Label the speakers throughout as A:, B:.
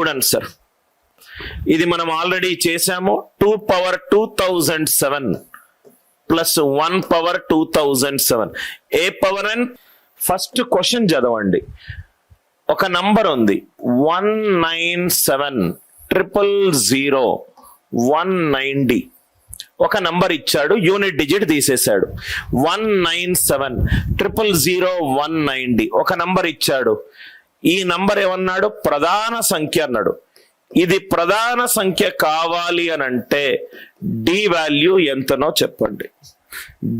A: చూడండి సార్, ఇది మనం ఆల్రెడీ చేసాము. 2 పవర్ 2007 ప్లస్ 1 పవర్ 2007 ఏ పవర్ n. ఫస్ట్ క్వశ్చన్ చదవండి. ఒక నంబర్ ఉంది 197000190. ఒక నంబర్ ఇచ్చాడు, యూనిట్ డిజిట్ తీసేశాడు. 197000190 ఒక నంబర్ ఇచ్చాడు. ఈ నంబర్ ఏమన్నాడు? ప్రధాన సంఖ్య అన్నాడు. ఇది ప్రధాన సంఖ్య కావాలి అని అంటే డి వాల్యూ ఎంతనో చెప్పండి.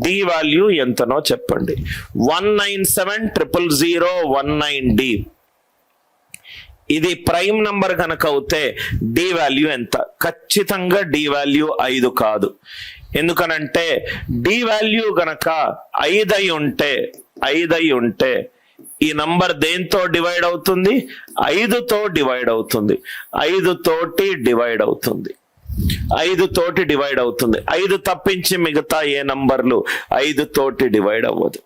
A: డి వాల్యూ ఎంతనో చెప్పండి. 197000190 ఇది ప్రైమ్ నంబర్ కనుక అవుతే డి వాల్యూ ఎంత? ఖచ్చితంగా డి వాల్యూ 5 కాదు. ఎందుకనంటే డి వాల్యూ గనక 5 అయి ఉంటే ఈ నంబర్ దేంతో డివైడ్ అవుతుంది? 5తో డివైడ్ అవుతుంది. 5 తోటి డివైడ్ అవుతుంది. 5 తోటి డివైడ్ అవుతుంది. 5 తప్పించి మిగతా ఏ నంబర్లు 5 తోటి డివైడ్ అవ్వదు.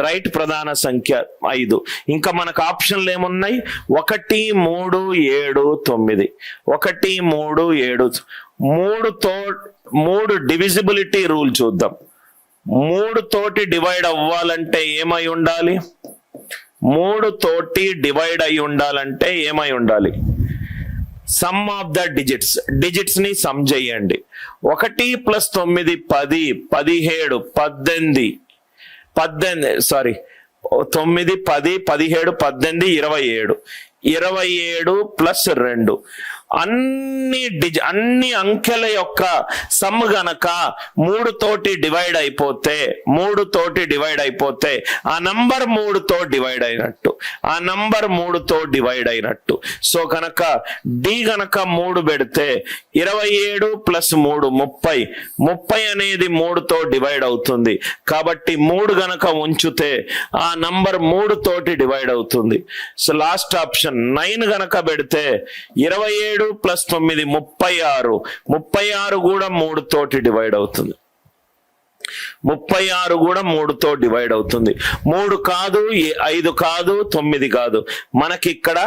A: రైట్, ప్రధాన సంఖ్య 5. ఇంకా మనకు ఆప్షన్లు ఏమున్నాయి? 1 3 7 9. 1 3 7 3 డివిజిబిలిటీ రూల్ చూద్దాం. 3 తోటి డివైడ్ అవ్వాలంటే ఏమై ఉండాలి? 3 తోటి డివైడ్ అయి ఉండాలంటే ఏమై ఉండాలి? సమ్ ఆఫ్ ద డిజిట్స్ ని సమ్ చేయండి. 1 + 9 10, 17 18 సారీ 9 10 17 18 27. 27 + 2 అన్ని అంకెల యొక్క సమ్ గనక 3 తోటి డివైడ్ అయిపోతే ఆ నంబర్ 3తో డివైడ్ అయినట్టు. సో కనుక డి గనక 3 పెడితే 27 + 3 30 అనేది 3తో డివైడ్ అవుతుంది. కాబట్టి 3 గనక ఉంచితే ఆ నంబర్ 3 తోటి డివైడ్ అవుతుంది. సో లాస్ట్ ఆప్షన్ 9 గనక పెడితే 27 + 9 36 కూడా 3 తోటి డివైడ్ అవుతుంది. 36 కూడా 3తో డివైడ్ అవుతుంది. 3 కాదు, 5 కాదు, 9 కాదు. మనకి ఇక్కడ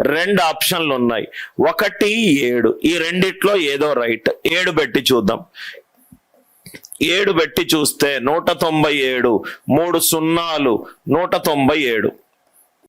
A: 2 ఆప్షన్లు ఉన్నాయి. 1 7. ఈ రెండిట్లో ఏదో రైట్. 7 పెట్టి చూద్దాం. 7 పెట్టి చూస్తే 197, 3 0 197.